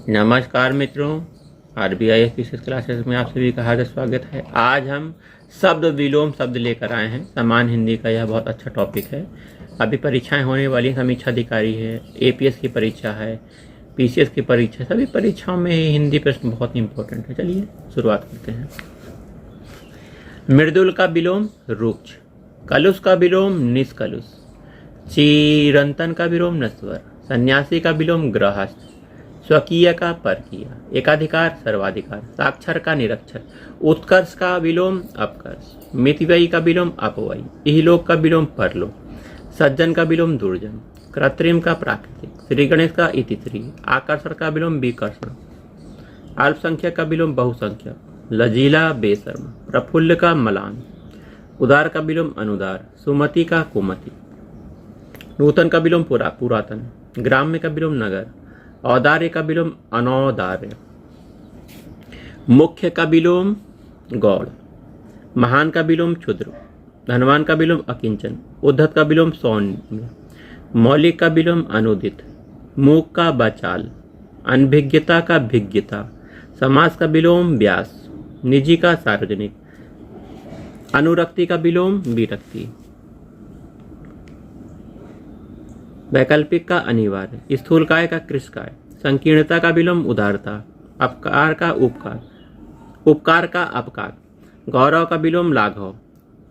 नमस्कार मित्रों, RBIS विशेष classes में आप सभी का हार्दिक स्वागत है। आज हम शब्द विलोम शब्द लेकर आए हैं। सामान्य हिंदी का यह बहुत अच्छा टॉपिक है। अभी परीक्षाएं होने वाली, समीक्षा अधिकारी है, APS की परीक्षा है, PCS की परीक्षा, सभी परीक्षाओं में हिंदी प्रश्न बहुत इंपॉर्टेंट है। चलिए शुरुआत करते हैं। मृदुल का विलोम रुक्ष, कलुष का विलोम निष्कलुष, चिरंतन का विलोम नश्वर, सन्यासी का विलोम गृहस्थ, स्वकीय का परकीय, एकाधिकार सर्वाधिकार, साक्षर का निरक्षर, उत्कर्ष का विलोम अपकर्ष, मितव्ययी का विलोम अपव्ययी, इहलोक का विलोम परलोक, सज्जन का विलोम दुर्जन, कृत्रिम का प्राकृतिक, श्री गणेश का इतिश्री, आकर्षण का विलोम विकर्षण, अल्पसंख्यक का विलोम बहुसंख्यक, लजीला बेशर्म, प्रफुल्ल का मलान, उदार का विलोम अनुदार, सुमति का कुमति, नूतन का विलोम पुरातन, ग्राम्य का विलोम नगर, औदार्य का विलोम अनौदार्य, मुख्य का विलोम गौड़, महान का विलोम क्षुद्र, धनवान का विलोम अकिंचन, उद्धत का विलोम सौम्य, मौलिक का विलोम अनुदित, मूक का बचाल, अनभिज्ञता का भिज्ञता, समास का विलोम व्यास, निजी का सार्वजनिक, अनुरक्ति का विलोम विरक्ति, वैकल्पिक का अनिवार्य, स्थूलकाय का कृशकाय, संकीर्णता का विलोम उदारता, अपकार का उपकार, उपकार का अपकार, गौरव का विलोम लाघव,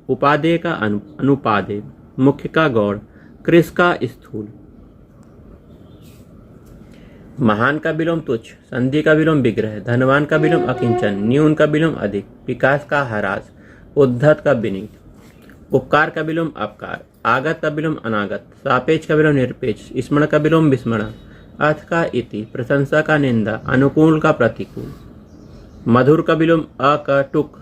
उपादेय का अनुपादेय, मुख्य का गौड़, कृश का स्थूल, महान का विलोम तुच्छ, संधि का विलोम विग्रह, धनवान का विलोम अकिंचन, न्यून का विलोम अधिक, विकास का ह्रास, उद्धत का विनीत, उपकार का विलोम अपकार, आगत का विलोम अनागत, सापेक्ष का विलोम निरपेक्ष, स्मरण का विलोम विस्मरण, अर्थ का इति, प्रशंसा का निंदा, अनुकूल का प्रतिकूल, मधुर का विलोम अकटुक,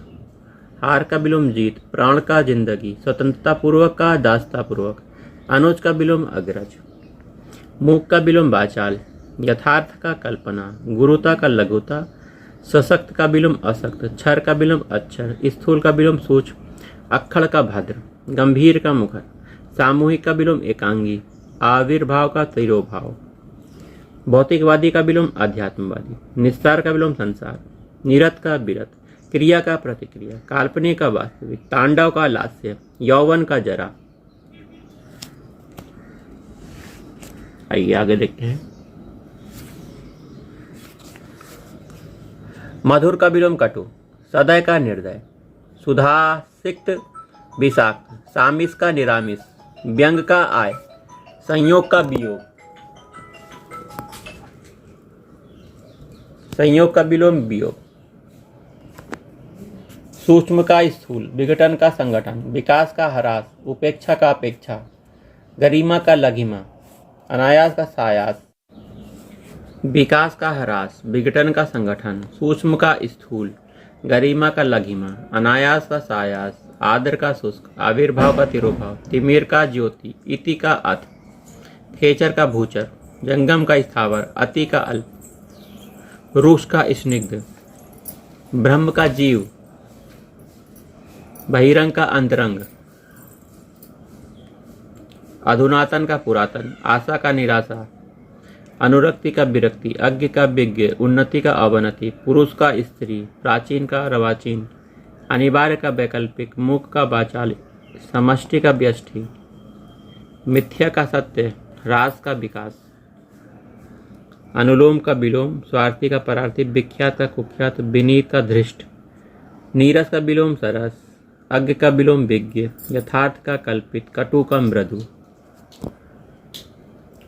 हार का विलोम जीत, प्राण का जिंदगी, स्वतंत्रता पूर्वक का दासता पूर्वक, अनुज का विलोम अग्रज, मूक का विलोम वाचाल, यथार्थ का कल्पना, गुरुता का लघुता, सशक्त का विलोम अशक्त, क्षर का विलोम अक्षर, स्थूल का विलोम सूक्ष्म, अक्खड़ का भद्र, गंभीर का मुखर, सामूहिक का विलोम एकांगी, आविर्भाव का तिरोभाव, भौतिकवादी का विलोम अध्यात्मवादी, निस्तार का विलोम संसार, निरत का विरत, क्रिया का प्रतिक्रिया, काल्पनिक का वास्तविक, तांडव का लास्य, यौवन का जरा। आइए आगे देखते हैं। मधुर का विलोम कटु, सदय का निर्दय, सुधासिक्त विषाक्त, सामिस का निरामिस, व्यंग का आय, संयोग का वियोग, संयोग का विलोम वियोग, सूक्ष्म का स्थूल, विघटन का संगठन, विकास का ह्रास, उपेक्षा का अपेक्षा, गरिमा का लघिमा, अनायास का सायास, विकास का ह्रास, विघटन का संगठन, सूक्ष्म का स्थूल, गरिमा का लघिमा, अनायास का सायास, आदर का शुष्क, आविर्भाव का तिरोभाव, तिमिर का ज्योति, इति का अथ, खेचर का भूचर, जंगम का स्थावर, अति का अल्प, रूक्ष का स्निग्ध, ब्रह्म का जीव, बहिरंग का अंतरंग, अधुनातन का पुरातन, आशा का निराशा, अनुरक्ति का विरक्ति, अज्ञ का विज्ञ, उन्नति का अवनति, पुरुष का स्त्री, प्राचीन का अर्वाचीन, अनिवार्य का वैकल्पिक, मूक का वाचाल, समष्टि का व्यष्टि, मिथ्या का सत्य, ह्रास का विकास, अनुलोम का विलोम, स्वार्थी का परार्थी, विख्यात का कुख्यात, विनीत का धृष्ट, नीरस का विलोम सरस, अज्ञ का विलोम विज्ञ, यथार्थ का कल्पित, कटु का मृदु,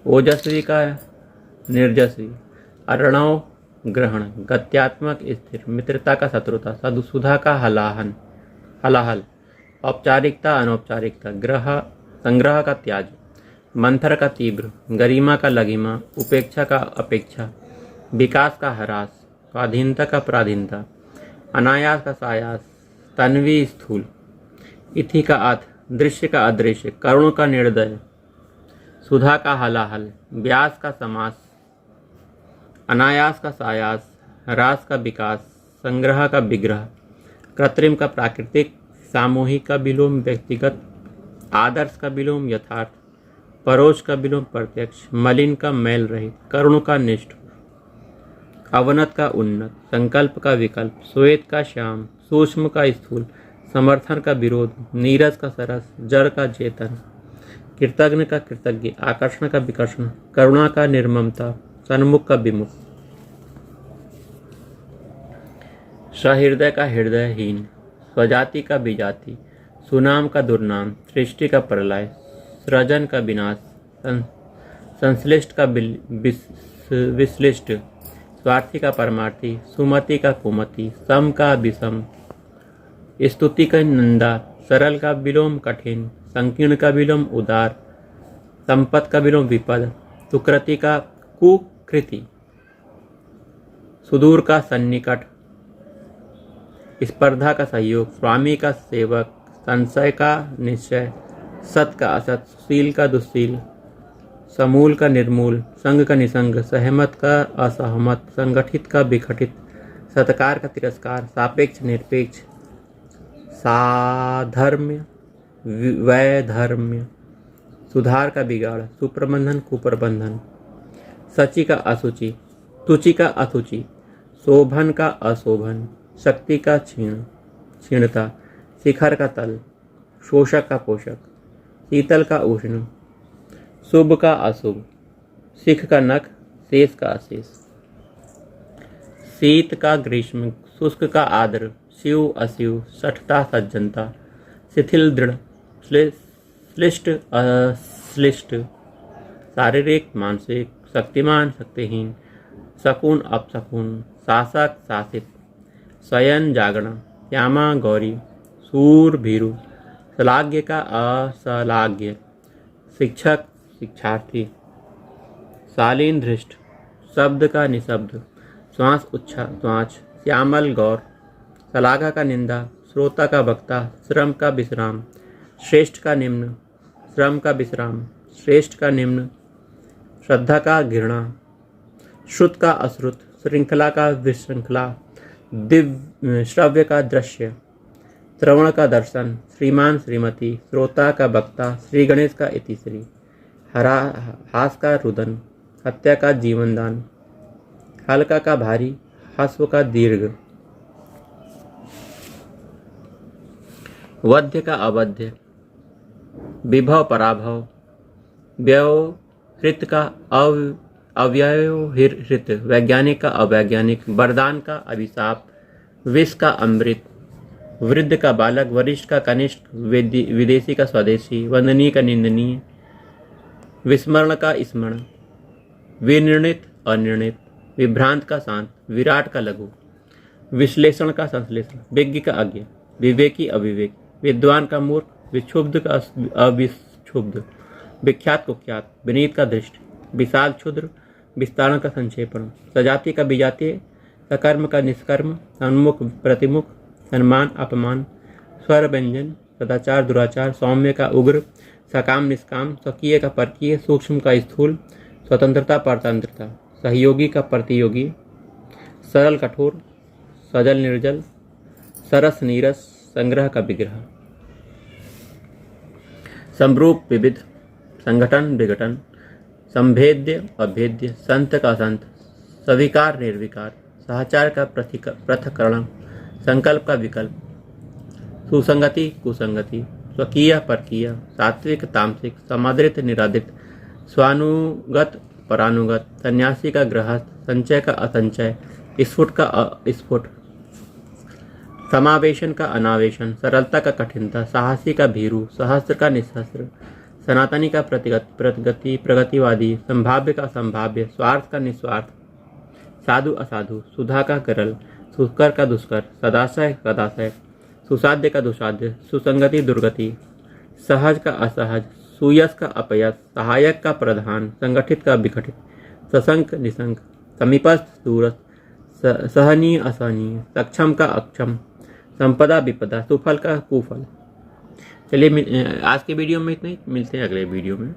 ओजस्वी का निर्जस्वी, अर्णव ग्रहण, गत्यात्मक स्थिर, मित्रता का शत्रुता, सुधा का हलाहन हलाहल, औपचारिकता अनौपचारिकता, ग्रह संग्रह का त्याज, मंथर का तीव्र, गरिमा का लघिमा, उपेक्षा का अपेक्षा, विकास का ह्रास, स्वाधीनता का पराधीनता, अनायास का सायास, तन्वी स्थूल, इथि का अथ, दृश्य का अदृश्य, करुण का निर्दय, सुधा का हलाहल, व्यास का समास, अनायास का सायास, ह्रास का विकास, संग्रह का विग्रह, कृत्रिम का प्राकृतिक, सामूहिक का विलोम व्यक्तिगत, आदर्श का विलोम यथार्थ, परोक्ष का विलोम प्रत्यक्ष, मलिन का मैल रहित, करुण का निष्ठ, अवनत का उन्नत, संकल्प का विकल्प, श्वेत का श्याम, सूक्ष्म का स्थूल, समर्थन का विरोध, नीरस का सरस, जड़ का चेतन, कृतज्ञ का कृतज्ञ, आकर्षण का विकर्षण, करुणा का निर्ममता, सन्मुख का विमुख, सहृदय का हृदयहीन, स्वजाति का विजाति, सुनाम का दुर्नाम, सृष्टि का प्रलय, सृजन का विनाश, संश्लिष्ट का विश्लिष्ट, स्वार्थी का परमार्थी, सुमति का कुमति, सम का विषम, स्तुति का निंदा, सरल का विलोम कठिन, संकीर्ण का विलोम उदार, संपत का विलोम विपद, सुकृति का कुकृति, सुदूर का सन्निकट, स्पर्धा का सहयोग, स्वामी का सेवक, संशय का निश्चय, सत का असत, सुशील का दुशील, समूल का निर्मूल, संग का निसंग, सहमत का असहमत, संगठित का विघटित, सत्कार का तिरस्कार, सापेक्ष निरपेक्ष, साधर्म्य वैधर्म्य, सुधार का बिगाड़, सुप्रबंधन कुप्रबंधन, सचि का असुचि, तुचि का अतुचि, शोभन का अशोभन, शक्ति का क्षीणता, शिखर का तल, शोषक का पोषक, शीतल का उष्ण, शुभ का अशुभ, सिख का नख, शेष का अशेष, शीत का ग्रीष्म, शुष्क का आर्द्र, शिव अशिव, सठता सज्जनता, शिथिल दृढ़, श्लिष्ट अश्लिष्ट, शारीरिक मानसिक, शक्तिमान शक्तिहीन, शकुन अपशकुन, शासक शासित, शयन जागरण, श्यामा गौरी, सूर भीरु, श्लाघ्य का अश्लाघ्य, शिक्षक शिक्षार्थी, शालीन धृष्ट, शब्द का निशब्द, श्वास श्वास, श्यामल गौर, शलाघा का निंदा, श्रोता का वक्ता, श्रम का विश्राम, श्रेष्ठ का निम्न, श्रम का विश्राम, श्रेष्ठ का निम्न, श्रद्धा का घृणा, श्रुत का अश्रुत, श्रृंखला का विश्रृंखला, दिव्य श्रव्य का दृश्य, श्रवण का दर्शन, श्रीमान श्रीमती, श्रोता का वक्ता, श्री गणेश का इतिश्री, हास का रुदन, हत्या का जीवनदान, हल्का का भारी, हस्व का दीर्घ, वध्य का अवध्य, विभव पराभव, व्यवहृत का अव्यवहृत, वैज्ञानिक का अवैज्ञानिक, वरदान का अभिशाप, विष का अमृत, वृद्ध का बालक, वरिष्ठ का कनिष्ठ, विदेशी का स्वदेशी, वंदनीय का निंदनीय, विस्मरण का स्मरण, विनिर्णित अनिर्णित, विभ्रांत का शांत, विराट का लघु, विश्लेषण का संश्लेषण, विज्ञ का अज्ञ, विवेकी अविवेक, विद्वान का मूर्ख, विक्षुब्ध का अविक्षुब्ध, विख्यात कुख्यात, विनीत का दृष्ट, विशाल क्षुद्र, विस्तारण का संक्षेपण, सजाति का विजातीय, सकर्म का निष्कर्म, सन्मुख प्रतिमुख, सम्मान अपमान, स्वर व्यंजन, सदाचार दुराचार, सौम्य का उग्र, सकाम निष्काम, स्वकीय का परकीय, सूक्ष्म का स्थूल, स्वतंत्रता परतंत्रता, सहयोगी का प्रतियोगी, सरल कठोर, सजल निर्जल, सरस नीरस, संग्रह का विग्रह, समरूप विविध, संगठन विघटन, संभेद्य अभेद्य, संत का संत, स्वीकार निर्विकार, सहचार का पृथक्करण, संकल्प का विकल्प, सुसंगति कुसंगति, स्वकीय परकीय, सात्विक तामसिक, समादृत निरादृत, स्वानुगत परानुगत, सन्यासी का गृहस्थ, संचय का असंचय, स्फुट का अस्फुट, समावेशन का अनावेशन, सरलता का कठिनता, साहसी का भीरु, सहस्त्र का निसहस्त्र, सनातनी का प्रगतिवादी, संभाव्य का संभाव्य, स्वार्थ का निस्वार्थ, साधु असाधु, सुधा का गरल, सुकर का दुष्कर, सदाशय कदाशय, सुसाध्य का दुसाध्य, सुसंगति दुर्गति, सहज का असहज, सुयश का अपयश, सहायक का प्रधान, संगठित का विघटित, सशंक निशंक, समीपस्थ दूरस्थ, सहनीय असहनीय, सक्षम का अक्षम, संपदा विपदा, सुफल का कुफल। चलिए आज के वीडियो में इतना ही, मिलते हैं अगले वीडियो में।